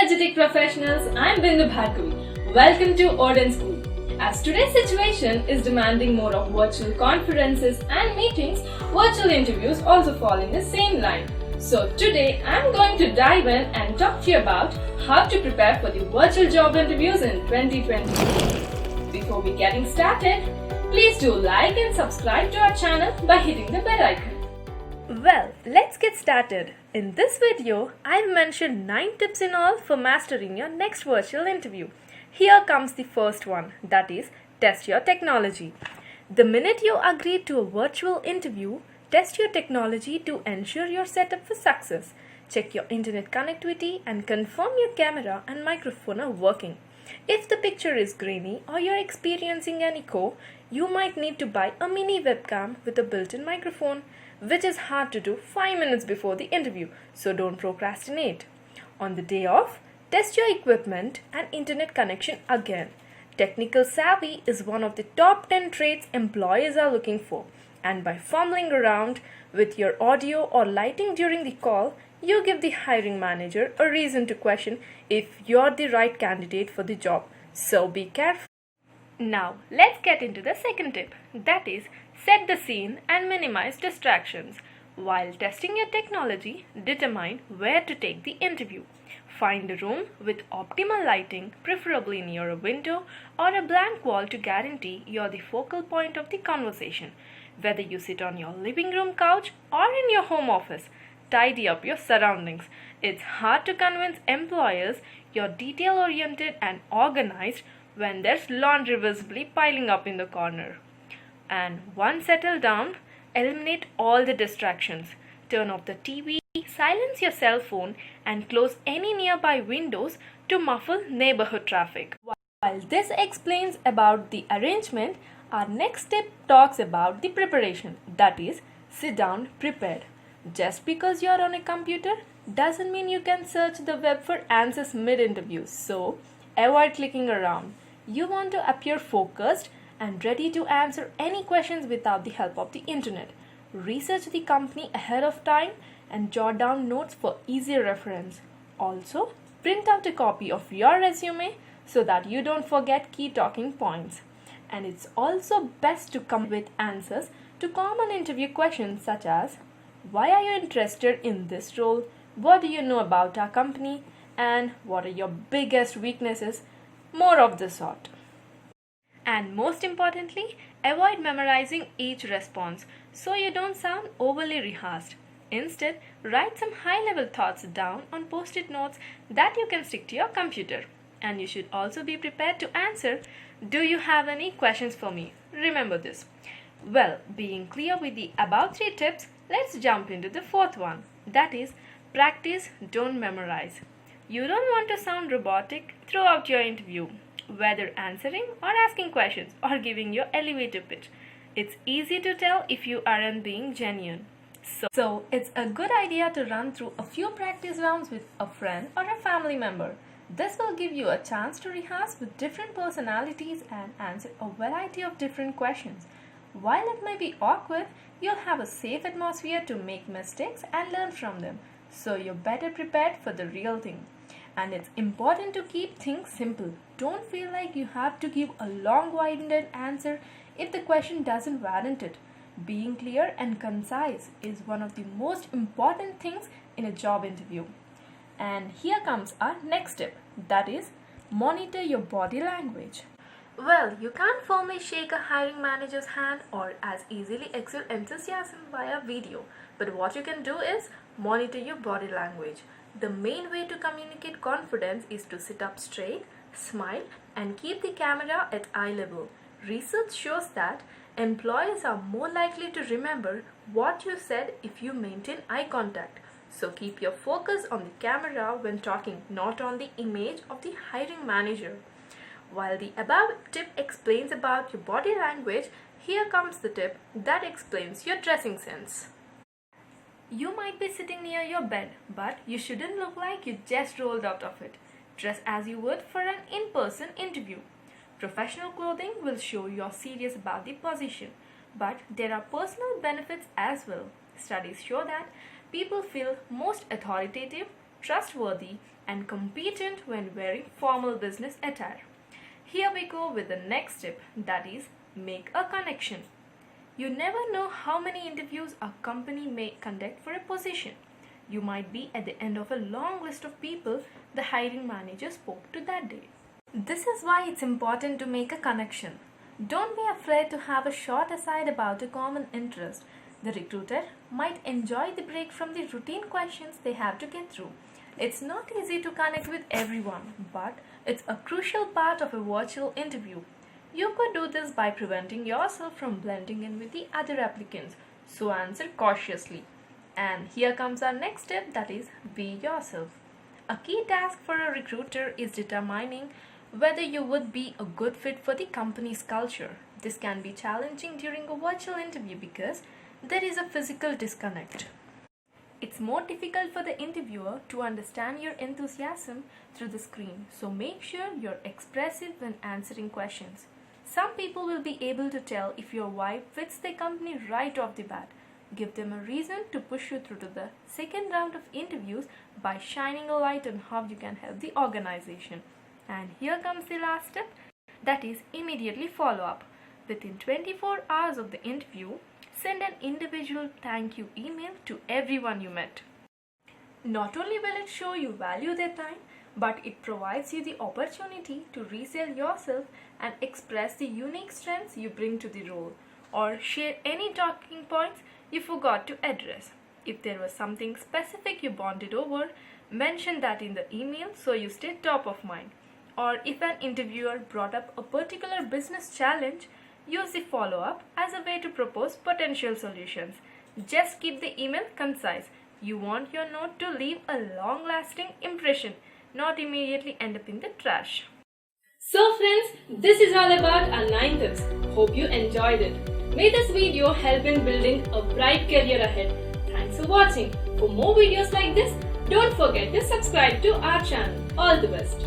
energetic professionals, I'm Bindu Bhargavi. Welcome to Odin School. As today's situation is demanding more of virtual conferences and meetings, virtual interviews also fall in the same line. So today I'm going to dive in and talk to you about how to prepare for the virtual job interviews in 2020. Before we getting started, please do like and subscribe to our channel by hitting the bell icon. Well, let's get started. In this video, I've mentioned 9 tips in all for mastering your next virtual interview. Here comes the first one, that is, test your technology. The minute you agree to a virtual interview, test your technology to ensure you're set up for success. Check your internet connectivity and confirm your camera and microphone are working. If the picture is grainy or you're experiencing an echo, you might need to buy a mini webcam with a built-in microphone, which is hard to do 5 minutes before the interview, so don't procrastinate. On the day off, test your equipment and internet connection again. Technical savvy is one of the top 10 traits employers are looking for, and by fumbling around with your audio or lighting during the call, you give the hiring manager a reason to question if you're the right candidate for the job. So be careful. Now, let's get into the second tip, that is, set the scene and minimize distractions. While testing your technology, determine where to take the interview. Find a room with optimal lighting, preferably near a window or a blank wall to guarantee you're the focal point of the conversation. Whether you sit on your living room couch or in your home office, tidy up your surroundings. It's hard to convince employers you're detail-oriented and organized when there's laundry visibly piling up in the corner. And once settled down, eliminate all the distractions. Turn off the TV, silence your cell phone, and close any nearby windows to muffle neighborhood traffic. While this explains about the arrangement, our next tip talks about the preparation, that is, sit down prepared. Just because you're on a computer doesn't mean you can search the web for answers mid-interview, so avoid clicking around. You want to appear focused and ready to answer any questions without the help of the internet. Research the company ahead of time and jot down notes for easy reference. Also, print out a copy of your resume so that you don't forget key talking points. And it's also best to come with answers to common interview questions such as, why are you interested in this role? What do you know about our company? And what are your biggest weaknesses? More of the sort. And most importantly, avoid memorizing each response so you don't sound overly rehearsed. Instead, write some high-level thoughts down on post-it notes that you can stick to your computer. And you should also be prepared to answer, do you have any questions for me? Remember this. Well, being clear with the above 3 tips, let's jump into the fourth one. That is, practice, don't memorize. You don't want to sound robotic throughout your interview, whether answering or asking questions or giving your elevator pitch. It's easy to tell if you aren't being genuine. So it's a good idea to run through a few practice rounds with a friend or a family member. This will give you a chance to rehearse with different personalities and answer a variety of different questions. While it may be awkward, you'll have a safe atmosphere to make mistakes and learn from them. So you're better prepared for the real thing. And it's important to keep things simple. Don't feel like you have to give a long-winded answer if the question doesn't warrant it. Being clear and concise is one of the most important things in a job interview. And here comes our next tip, that is, monitor your body language. Well, you can't firmly shake a hiring manager's hand or as easily exude enthusiasm via video, but what you can do is monitor your body language. The main way to communicate confidence is to sit up straight, smile, and keep the camera at eye level. Research shows that employers are more likely to remember what you said if you maintain eye contact. So keep your focus on the camera when talking, not on the image of the hiring manager. While the above tip explains about your body language, here comes the tip that explains your dressing sense. You might be sitting near your bed, but you shouldn't look like you just rolled out of it. Dress as you would for an in-person interview. Professional clothing will show you're serious about the position, but there are personal benefits as well. Studies show that people feel most authoritative, trustworthy and competent when wearing formal business attire. Here we go with the next tip, that is, make a connection. You never know how many interviews a company may conduct for a position. You might be at the end of a long list of people the hiring manager spoke to that day. This is why it's important to make a connection. Don't be afraid to have a short aside about a common interest. The recruiter might enjoy the break from the routine questions they have to get through. It's not easy to connect with everyone, but it's a crucial part of a virtual interview. You could do this by preventing yourself from blending in with the other applicants, so answer cautiously. And here comes our next tip, that is, be yourself. A key task for a recruiter is determining whether you would be a good fit for the company's culture. This can be challenging during a virtual interview because there is a physical disconnect. It's more difficult for the interviewer to understand your enthusiasm through the screen, so make sure you're expressive when answering questions. Some people will be able to tell if your vibe fits the company right off the bat. Give them a reason to push you through to the second round of interviews by shining a light on how you can help the organization. And here comes the last step, that is, immediately follow up. Within 24 hours of the interview, send an individual thank you email to everyone you met. Not only will it show you value their time, but it provides you the opportunity to resell yourself and express the unique strengths you bring to the role, or share any talking points you forgot to address. If there was something specific you bonded over, mention that in the email so you stay top of mind. Or if an interviewer brought up a particular business challenge, use the follow-up as a way to propose potential solutions. Just keep the email concise. You want your note to leave a long-lasting impression, not immediately end up in the trash. So friends, this is all about our 9 tips. Hope you enjoyed it. May this video help in building a bright career ahead. Thanks for watching. For more videos like this, don't forget to subscribe to our channel. All the best.